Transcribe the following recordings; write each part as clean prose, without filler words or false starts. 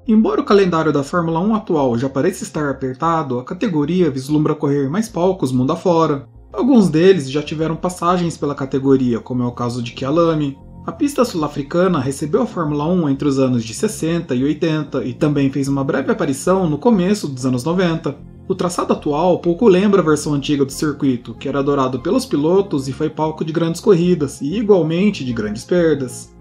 Embora o calendário da Fórmula 1 atual já pareça estar apertado, a categoria vislumbra correr mais palcos mundo afora. Alguns deles já tiveram passagens pela categoria, como é o caso de Kyalami. A pista sul-africana recebeu a Fórmula 1 entre os anos de 60 e 80 e também fez uma breve aparição no começo dos anos 90. O traçado atual pouco lembra a versão antiga do circuito, que era adorado pelos pilotos e foi palco de grandes corridas e igualmente de grandes perdas.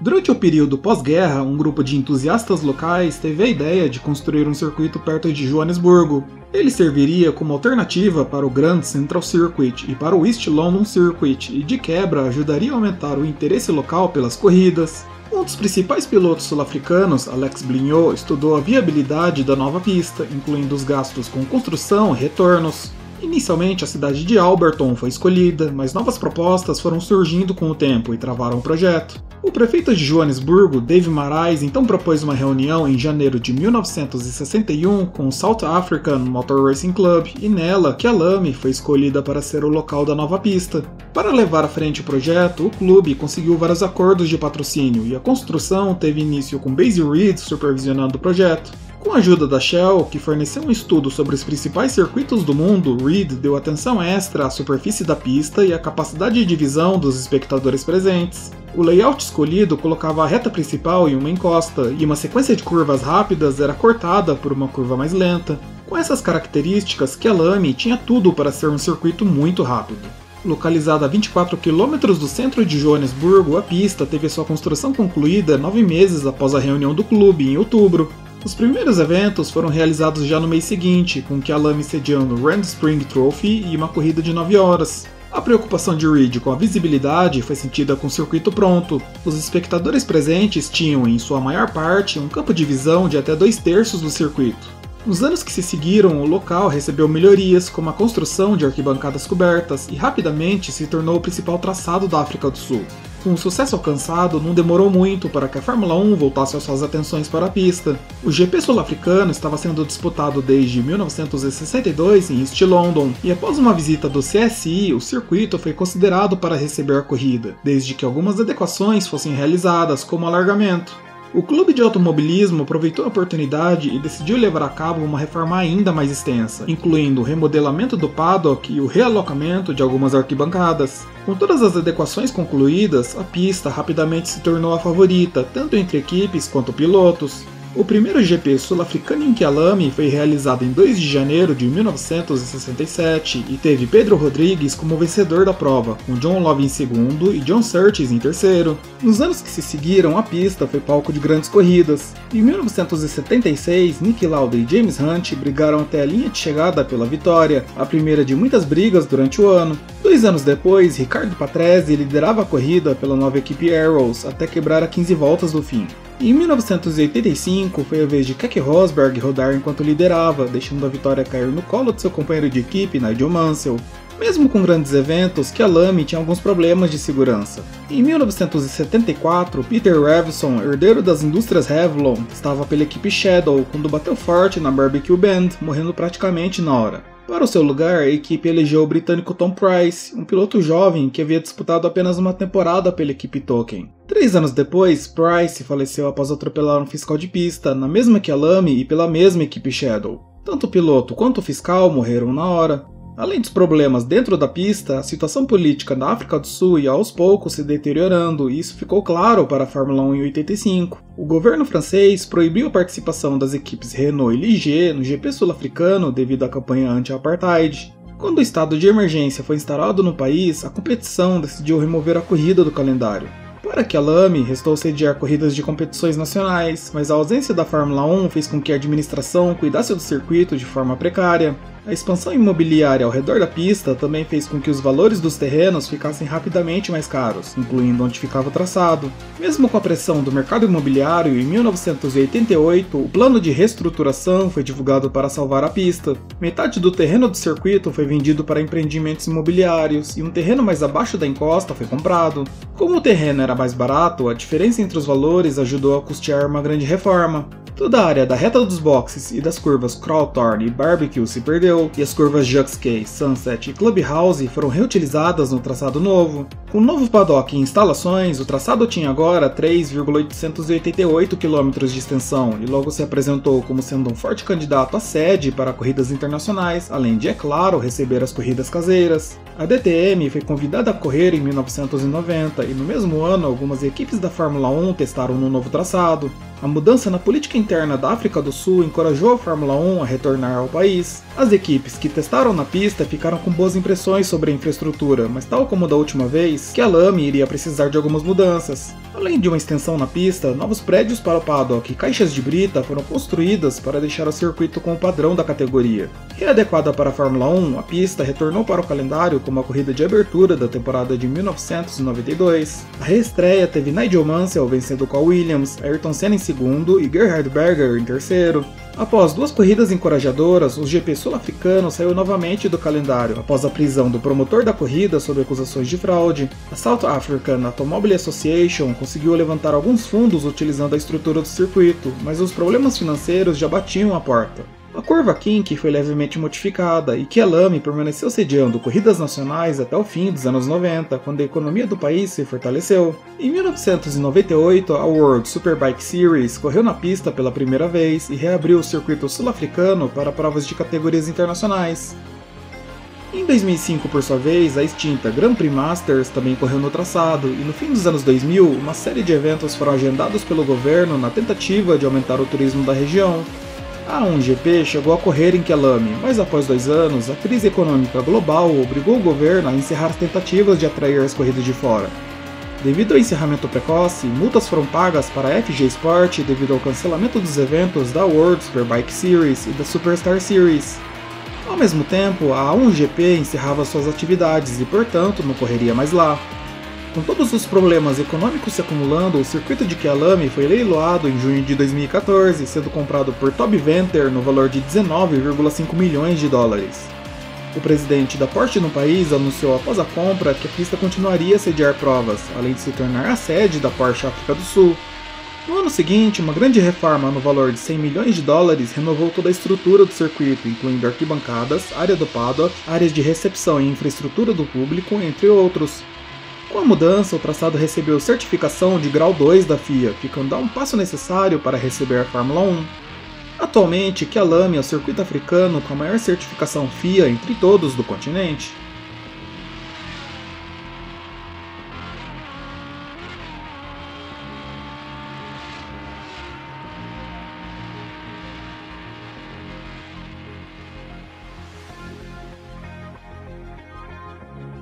Durante o período pós-guerra, um grupo de entusiastas locais teve a ideia de construir um circuito perto de Joanesburgo. Ele serviria como alternativa para o Grand Central Circuit e para o East London Circuit e, de quebra, ajudaria a aumentar o interesse local pelas corridas. Um dos principais pilotos sul-africanos, Alex Blignaut, estudou a viabilidade da nova pista, incluindo os gastos com construção e retornos. Inicialmente, a cidade de Alberton foi escolhida, mas novas propostas foram surgindo com o tempo e travaram o projeto. O prefeito de Joanesburgo, Dave Marais, então propôs uma reunião em janeiro de 1961 com o South African Motor Racing Club e nela, Kyalami foi escolhida para ser o local da nova pista. Para levar à frente o projeto, o clube conseguiu vários acordos de patrocínio e a construção teve início com Basie Reed supervisionando o projeto. Com a ajuda da Shell, que forneceu um estudo sobre os principais circuitos do mundo, Reed deu atenção extra à superfície da pista e à capacidade de visão dos espectadores presentes. O layout escolhido colocava a reta principal em uma encosta, e uma sequência de curvas rápidas era cortada por uma curva mais lenta. Com essas características, Kyalami tinha tudo para ser um circuito muito rápido. Localizada a 24 km do centro de Joanesburgo, a pista teve sua construção concluída 9 meses após a reunião do clube, em outubro. Os primeiros eventos foram realizados já no mês seguinte, com Kyalami sediando o Rand Spring Trophy e uma corrida de 9 horas. A preocupação de Reed com a visibilidade foi sentida com o circuito pronto. Os espectadores presentes tinham, em sua maior parte, um campo de visão de até 2/3 do circuito. Nos anos que se seguiram, o local recebeu melhorias, como a construção de arquibancadas cobertas, e rapidamente se tornou o principal traçado da África do Sul. Com o sucesso alcançado, não demorou muito para que a Fórmula 1 voltasse as suas atenções para a pista. O GP sul-africano estava sendo disputado desde 1962 em East London, e após uma visita do CSI, o circuito foi considerado para receber a corrida, desde que algumas adequações fossem realizadas, como alargamento. O clube de automobilismo aproveitou a oportunidade e decidiu levar a cabo uma reforma ainda mais extensa, incluindo o remodelamento do paddock e o realocamento de algumas arquibancadas. Com todas as adequações concluídas, a pista rapidamente se tornou a favorita, tanto entre equipes quanto pilotos. O primeiro GP sul-africano em Kyalami foi realizado em 2 de janeiro de 1967 e teve Pedro Rodrigues como vencedor da prova, com John Love em segundo e John Surtees em terceiro. Nos anos que se seguiram, a pista foi palco de grandes corridas. Em 1976, Niki Lauda e James Hunt brigaram até a linha de chegada pela vitória, a primeira de muitas brigas durante o ano. 2 anos depois, Riccardo Patrese liderava a corrida pela nova equipe Arrows até quebrar a 15 voltas do fim. Em 1985, foi a vez de Keke Rosberg rodar enquanto liderava, deixando a vitória cair no colo de seu companheiro de equipe, Nigel Mansell. Mesmo com grandes eventos, Kyalami tinha alguns problemas de segurança. Em 1974, Peter Revson, herdeiro das indústrias Revlon, estava pela equipe Shadow quando bateu forte na Barbecue Bend, morrendo praticamente na hora. Para o seu lugar, a equipe elegeu o britânico Tom Price, um piloto jovem que havia disputado apenas uma temporada pela equipe Token. 3 anos depois, Price faleceu após atropelar um fiscal de pista, na mesma Kyalami e pela mesma equipe Shadow. Tanto o piloto quanto o fiscal morreram na hora. Além dos problemas dentro da pista, a situação política na África do Sul ia aos poucos se deteriorando, e isso ficou claro para a Fórmula 1 em 85. O governo francês proibiu a participação das equipes Renault e Ligier no GP sul-africano devido à campanha anti-apartheid. Quando o estado de emergência foi instaurado no país, a competição decidiu remover a corrida do calendário. Para Kyalami, restou sediar corridas de competições nacionais, mas a ausência da Fórmula 1 fez com que a administração cuidasse do circuito de forma precária. A expansão imobiliária ao redor da pista também fez com que os valores dos terrenos ficassem rapidamente mais caros, incluindo onde ficava o traçado. Mesmo com a pressão do mercado imobiliário, em 1988, o plano de reestruturação foi divulgado para salvar a pista. Metade do terreno do circuito foi vendido para empreendimentos imobiliários e um terreno mais abaixo da encosta foi comprado. Como o terreno era mais barato, a diferença entre os valores ajudou a custear uma grande reforma. Toda a área da reta dos boxes e das curvas Crawthorne e Barbecue se perdeu, e as curvas Juxkey, Sunset e Clubhouse foram reutilizadas no traçado novo. Com o novo paddock e instalações, o traçado tinha agora 3,888 km de extensão e logo se apresentou como sendo um forte candidato à sede para corridas internacionais, além de, é claro, receber as corridas caseiras. A DTM foi convidada a correr em 1990 e no mesmo ano algumas equipes da Fórmula 1 testaram no novo traçado. A mudança na política interna da África do Sul encorajou a Fórmula 1 a retornar ao país. As equipes que testaram na pista ficaram com boas impressões sobre a infraestrutura, mas tal como da última vez, Kyalami iria precisar de algumas mudanças. Além de uma extensão na pista, novos prédios para o paddock e caixas de brita foram construídas para deixar o circuito com o padrão da categoria. Readequada para a Fórmula 1, a pista retornou para o calendário como a corrida de abertura da temporada de 1992. A reestreia teve Nigel Mansell vencendo com a Williams, Ayrton Senna em segundo e Gerhard Berger em terceiro. Após duas corridas encorajadoras, o GP sul-africano saiu novamente do calendário após a prisão do promotor da corrida sob acusações de fraude. A South African Automobile Association conseguiu levantar alguns fundos utilizando a estrutura do circuito, mas os problemas financeiros já batiam a porta. A curva Kink foi levemente modificada e Kyalami permaneceu sediando corridas nacionais até o fim dos anos 90, quando a economia do país se fortaleceu. Em 1998, a World Superbike Series correu na pista pela primeira vez e reabriu o circuito sul-africano para provas de categorias internacionais. Em 2005, por sua vez, a extinta Grand Prix Masters também correu no traçado, e no fim dos anos 2000, uma série de eventos foram agendados pelo governo na tentativa de aumentar o turismo da região. A A1GP chegou a correr em Kyalami, mas após 2 anos, a crise econômica global obrigou o governo a encerrar as tentativas de atrair as corridas de fora. Devido ao encerramento precoce, multas foram pagas para a FG Sport devido ao cancelamento dos eventos da World Superbike Series e da Superstar Series. Ao mesmo tempo, a A1GP encerrava suas atividades e, portanto, não correria mais lá. Com todos os problemas econômicos se acumulando, o circuito de Kyalami foi leiloado em junho de 2014, sendo comprado por Toby Venter no valor de 19,5 milhões de dólares. O presidente da Porsche no país anunciou após a compra que a pista continuaria a sediar provas, além de se tornar a sede da Porsche África do Sul. No ano seguinte, uma grande reforma no valor de 100 milhões de dólares renovou toda a estrutura do circuito, incluindo arquibancadas, área do paddock, áreas de recepção e infraestrutura do público, entre outros. Com a mudança, o traçado recebeu certificação de grau 2 da FIA, ficando a um passo necessário para receber a Fórmula 1. Atualmente, Kyalami é o circuito africano com a maior certificação FIA entre todos do continente.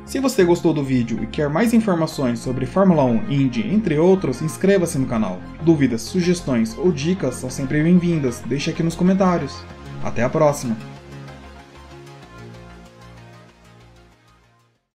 Se você gostou do vídeo e quer mais informações sobre Fórmula 1, Indy, entre outros, inscreva-se no canal. Dúvidas, sugestões ou dicas são sempre bem-vindas, deixe aqui nos comentários. Até a próxima!